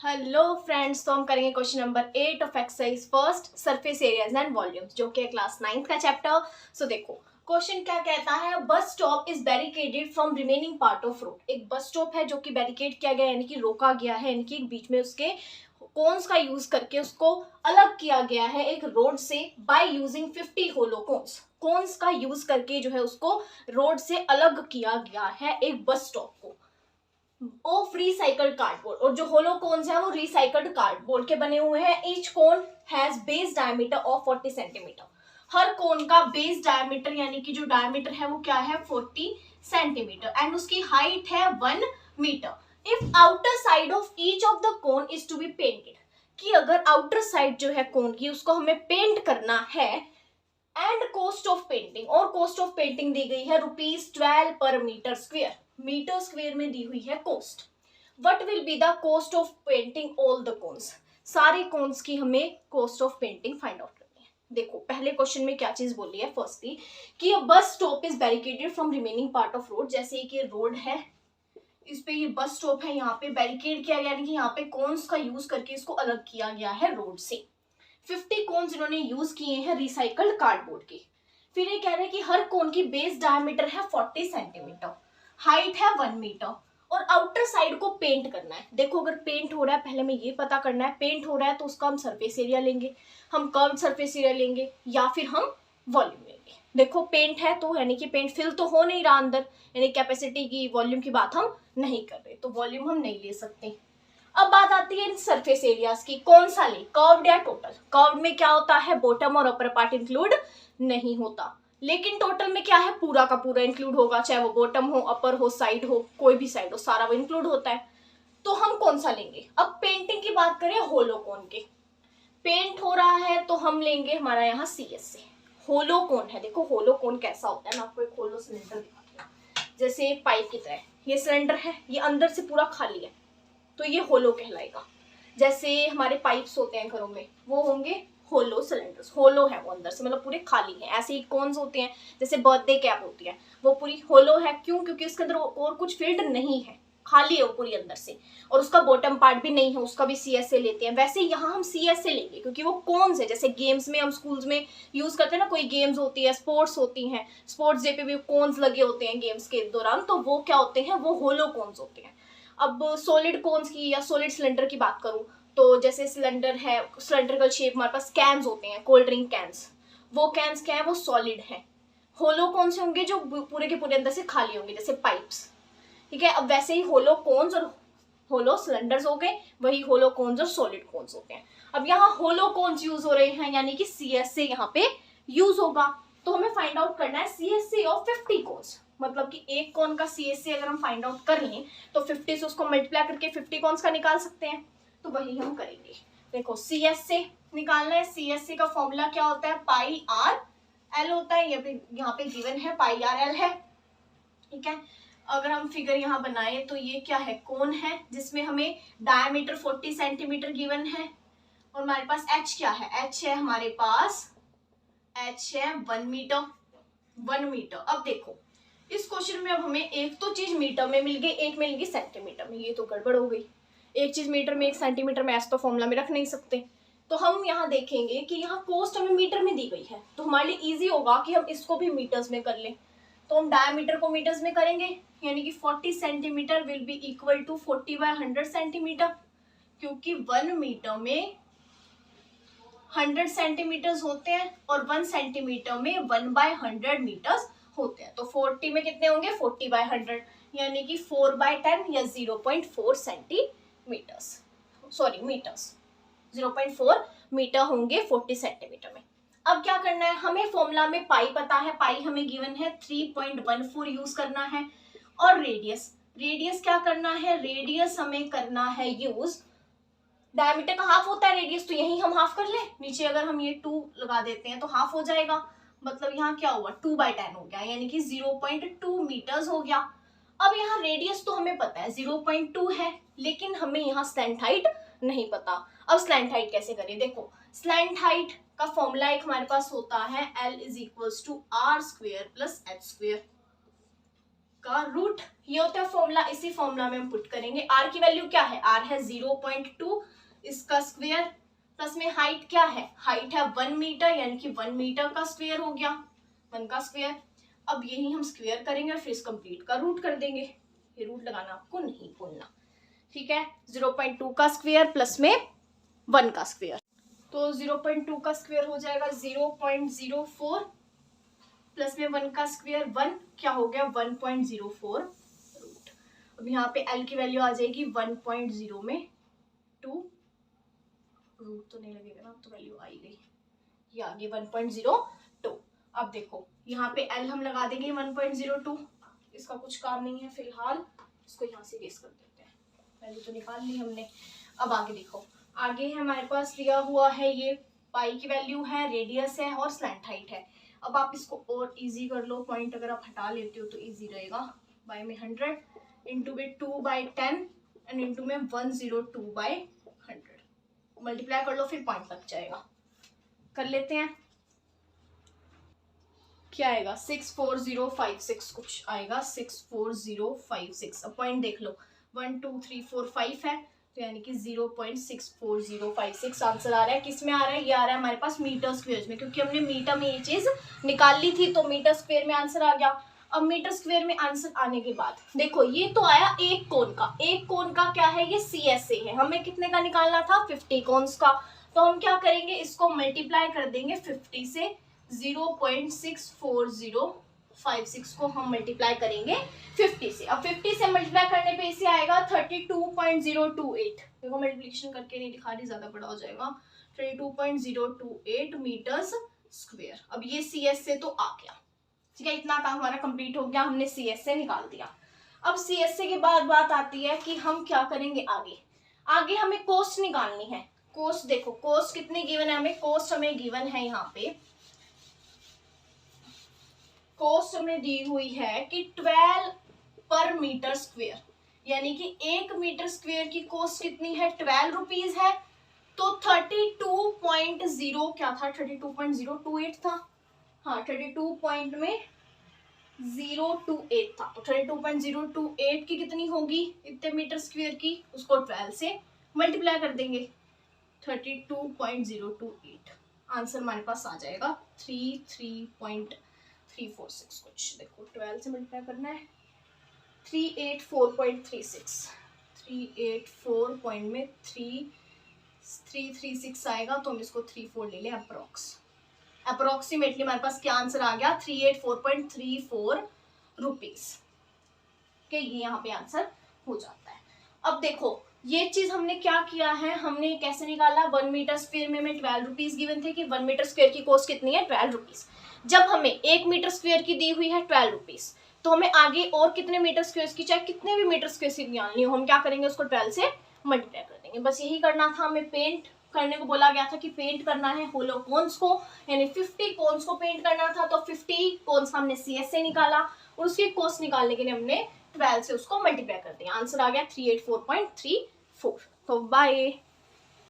Hello friends, तो हम करेंगे question number 8 of exercise first surface areas and volumes, जो कि है क्लास 9th का चैप्टर। सो देखो क्वेश्चन क्या कहता है। Bus stop is barricaded from remaining part of road. एक बस स्टॉप है जो कि बैरिकेड किया गया है, यानी कि रोका गया है, यानी कि बीच में उसके कोन्स का यूज करके उसको अलग किया गया है एक रोड से by using 50 hollow cones. Cones का यूज करके जो है उसको रोड से अलग किया गया है एक बस स्टॉप को ऑफ रिसाइकल्ड कार्डबोर्ड। और जो होलो कोन्स है वो रिसाइकल्ड कार्डबोर्ड के बने हुए हैं। Each cone has base diameter of 40 centimetre. हर कोन का बेस डायमीटर यानी कि जो डायमीटर है वो क्या है 40 सेंटीमीटर एंड उसकी हाइट है 1 metre. If outer side of each of the cone is to be painted, कि अगर आउटर साइड जो है कोन की उसको हमें पेंट करना है, एंड कॉस्ट ऑफ पेंटिंग, और कॉस्ट ऑफ पेंटिंग दी गई है ₹12 पर मीटर स्क्वेयर। मीटर स्क्वेयर में दी हुई है cost. What will be the cost of painting all the cons. सारे कोन्स की हमें cost of painting find out करनी है। देखो पहले क्वेश्चन में क्या चीज बोली है, फर्स्टली कि bus stop is barricaded from remaining part of road. जैसे कि रोड है, इस पे ये बस स्टॉप है, यहाँ पे बैरिकेड किया गया, यानी कि यहाँ पे कोन्स का यूज करके इसको अलग किया गया है रोड से। 50 कोन्स इन्होंने यूज किए हैं रिसाइकल्ड कार्डबोर्ड के। फिर ये कह रहे हैं कि हर कोन की बेस डायमीटर है 40 सेंटीमीटर, हाइट है 1 मीटर, और आउटर साइड को पेंट करना है। देखो अगर पेंट हो रहा है, पहले हमें ये पता करना है पेंट हो रहा है तो उसका हम सरफेस एरिया लेंगे, हम कर्व सरफेस एरिया लेंगे या फिर हम वॉल्यूम लेंगे। देखो पेंट है तो यानी कि पेंट फिल तो हो नहीं रहा अंदर, यानी कैपेसिटी की वॉल्यूम की बात हम नहीं कर रहे, तो वॉल्यूम हम नहीं ले सकते। अब बात आती है इन सरफेस एरियाज की, कौन सा ले, कर्व्ड या टोटल। कर्व्ड में क्या होता है, बॉटम और अपर पार्ट इंक्लूड नहीं होता, लेकिन टोटल में क्या है, पूरा का पूरा इंक्लूड होगा, चाहे वो बॉटम हो, अपर हो, साइड हो, कोई भी साइड हो, सारा वो इंक्लूड होता है। तो हम कौन सा लेंगे। अब पेंटिंग की बात करें होलोकोन के, पेंट हो रहा है तो हम लेंगे हमारा यहाँ CS से। होलोकोन है, देखो होलोकोन कैसा होता है, मैं आपको एक होलो सिलेंडर दिखाती हूँ, जैसे एक पाइप की तरह। ये सिलेंडर है, ये अंदर से पूरा खाली है, तो ये होलो कहलाएगा। जैसे हमारे पाइप्स होते हैं घरों में, वो होंगे होलो सिलेंडर्स। होलो है वो अंदर से, मतलब पूरे खाली हैं। ऐसे ही कॉन्स होते हैं, जैसे बर्थडे कैप होती है, वो पूरी होलो है। क्यों? क्योंकि उसके अंदर और कुछ फिल्ड नहीं है, खाली है वो पूरी अंदर से, और उसका बॉटम पार्ट भी नहीं है, उसका भी CS से लेते हैं। वैसे यहाँ हम CS से लेंगे क्योंकि वो कॉन्स है। जैसे गेम्स में हम स्कूल्स में यूज करते हैं ना, कोई गेम्स होती है, स्पोर्ट्स होती हैं, स्पोर्ट्स डे पे भी कॉन्स लगे होते हैं गेम्स के दौरान, तो वो क्या होते हैं, वो होलो कॉन्स होते हैं। अब सॉलिड कोन्स की या सॉलिड सिलेंडर की बात करूं, तो जैसे सिलेंडर है, सिलेंड्रिकल शेप, हमारे पास कैंस होते हैं, कोल्ड ड्रिंक कैंस, वो कैंस क्या है, वो सॉलिड है। होलो कौन से होंगे, जो पूरे के पूरे अंदर से खाली होंगे, जैसे पाइप्स। ठीक है, अब वैसे ही होलो कोन्स और होलो सिलेंडर्स हो गए, वही होलो कोन्स और सॉलिड कोन्स होते हैं। अब यहाँ होलो कोन्स यूज हो रहे हैं, यानी कि CS से यहाँ पे यूज होगा। तो हमें फाइंड आउट करना है CSC ऑफ 50 कोन्स। मतलब कि एक कॉन का CSC अगर हम फाइंड आउट कर लें तो 50 से उसको मल्टीप्लाई करके 50 कॉन्स का निकाल सकते हैं, तो वही हम करेंगे। देखो CS से निकालना है, CSC का फॉर्मूला क्या होता है, पाई आर एल होता है। यहाँ पे गिवन है पाई आर एल है। ठीक है, अगर हम फिगर यहाँ बनाए तो ये क्या है, कोन है जिसमें हमें डायमीटर 40 सेंटीमीटर गिवन है, और हमारे पास H क्या है, H है हमारे पास, H है 1 मीटर। 1 मीटर। अब देखो इस क्वेश्चन में अब हमें एक तो चीज मीटर में मिल गई, एक मिल गई सेंटीमीटर में, ये तो गड़बड़ हो गई। एक चीज मीटर में, एक सेंटीमीटर में, ऐसा तो फॉर्मूला में रख नहीं सकते। तो हम यहाँ देखेंगे कि यहाँ कॉस्ट हमें मीटर में दी गई है, तो हमारे लिए इजी होगा कि हम इसको भी मीटर्स में कर लें। तो हम डायमीटर को मीटर्स में करेंगे, यानी कि 40 centimetre will be equal to 40/100 centimetre, क्योंकि 1 मीटर में 100 सेंटीमीटर्स होते हैं और 1 सेंटीमीटर में 1/100 मीटर्स होते हैं। तो 40 में कितने होंगे, 40/100, यानी कि 4/10 या 0.4 सेंटीमीटर्स, सॉरी मीटर्स, 0.4 मीटर होंगे 40 सेंटीमीटर में। अब क्या करना है, हमें फॉर्मूला में पाई पता है, पाई हमें गिवन है 3.14 यूज करना है। और रेडियस, रेडियस क्या करना है, रेडियस हमें करना है यूज, डायमीटर का हाफ होता है रेडियस, तो यही हम हाफ कर ले। नीचे अगर हम ये 2 लगा देते हैं तो हाफ हो जाएगा, मतलब यहाँ क्या हुआ, 2/10 हो गया, यानी कि 0.2 मीटर्स हो गया। अब यहाँ रेडियस तो हमें पता है 0.2 है, लेकिन हमें यहाँ स्लैंट हाइट नहीं पता। अब स्लैंट हाइट कैसे करें, देखो स्लैंट हाइट का फॉर्मूला एक हमारे पास होता है L = R² + H²। का रूट, ये होता है फॉर्मूला, इसी फॉर्मूला में हम पुट करेंगे। आर की वैल्यू क्या है, आर है 0.2, इसका स्क्वायर प्लस में हाइट क्या है, हाइट है 1 मीटर, यानी कि 1 मीटर का स्क्वायर हो गया, 1 का स्क्वायर। अब यही हम स्क्वायर करेंगे और फिर इस कंप्लीट का रूट कर देंगे। ये रूट लगाना आपको नहीं भूलना, ठीक है। 0.2 का स्क्वायर प्लस में 1 का स्क्वायर, तो 0.2 का स्क्वायर हो जाएगा 0.04 प्लस में 1 का स्क्वायर 1, क्या हो गया 1.04 रूट। अब यहाँ पे L की वैल्यू आ जाएगी 1.0 में 2, रूट तो नहीं लगेगा ना, अब तो वैल्यू आई गई, ये आ गई 1.02। अब देखो यहाँ पे L हम लगा देंगे 1.02, इसका कुछ काम नहीं है फिलहाल, इसको यहाँ से रेस कर देते हैं, वैल्यू तो निकाल ली हमने। अब आगे देखो, आगे हमारे पास दिया हुआ है ये पाई की वैल्यू है, रेडियस है और स्लैंट हाइट है। अब आप इसको और इजी कर लो, पॉइंट अगर आप हटा लेते हो तो इजी रहेगा। बाय में 100, इंटू में 2/10 एंड इंटू में 102/100, मल्टीप्लाई कर लो फिर पॉइंट लग जाएगा। कर लेते हैं, क्या आएगा 64056 कुछ आएगा, 64056। अब पॉइंट देख लो 1 2 3 4 5 है, तो यानी कि 0.64056 आंसर आ रहा है। किस में आ रहा है, ये आ रहा है हमारे पास मीटर स्क्वेयर में, क्योंकि हमने मीटर में ये चीज निकाल ली थी, तो मीटर स्क्वेयर में आंसर आ गया। अब मीटर स्क्वेयर में आंसर आने के बाद देखो, ये तो आया एक कोण का, एक कोण का क्या है, ये CSA है, हमें कितने का निकालना था 50 कोन्स का। तो हम क्या करेंगे, इसको मल्टीप्लाई कर देंगे 50 से, 0.64056 को हम मल्टीप्लाई करेंगे 50 से। अब 50 से मल्टीप्लाई करने पे इसे आएगा 32.028, देखो मल्टीप्लिकेशन करके नहीं दिखा रही, ज्यादा बड़ा हो जाएगा, 32.028 मीटर्स स्क्वायर। अब ये CS से तो आ गया, ठीक है, इतना काम हमारा कंप्लीट हो गया, हमने CS से निकाल दिया। अब CS से के बाद बात आती है कि हम क्या करेंगे आगे। आगे हमें कॉस्ट निकालनी है। कॉस्ट देखो, कॉस्ट कितनी गिवन है हमें, कॉस्ट हमें गिवन है यहाँ पे, कॉस्ट हमें दी हुई है कि 12 पर मीटर स्क्वायर, यानी कि 1 मीटर स्क्वायर की कॉस्ट कितनी है, 12 रुपीज है। तो 32.0 क्या था, 32.028 था, हाँ 32.028 था, तो 32.028 की कितनी होगी इतने मीटर स्क्वायर की, उसको 12 से मल्टीप्लाई कर देंगे, 32.028 आंसर हमारे पास आ जाएगा 346 कुछ। देखो 12 से मल्टीप्लाई करना है, 384.36, 384 पॉइंट में 336 आएगा, तो हम इसको 34 ले लें अप्रोक्सीमेटली हमारे पास क्या आंसर आ गया 384.34 रुपीज के, ये यहाँ पे आंसर हो जाता है। अब देखो ये चीज हमने क्या किया है, हमने कैसे निकाला, 1 मीटर स्क्वायर में हमें 12 रुपीज गिवन थे कि 1 मीटर स्क्वायर की कॉस्ट कितनी है 12 रुपीज। जब हमें 1 मीटर स्क्वायर की दी हुई है 12 रुपीज, तो हमें आगे और कितने मीटर स्क्वायर की, चाहे कितने भी मीटर स्क्वायर की निकालनी हो, हम क्या करेंगे उसको 12 से मल्टीप्लाई कर देंगे। बस यही करना था। हमें पेंट करने को बोला गया था कि पेंट करना है होलो कोन्स को, यानी 50 कोन्स को पेंट करना था, तो 50 कोन्स हमने CS से निकाला और उसकी कॉस्ट निकालने के लिए हमने 12 से उसको मल्टीप्लाई कर दिया, आंसर आ गया 384.34। तो बाय।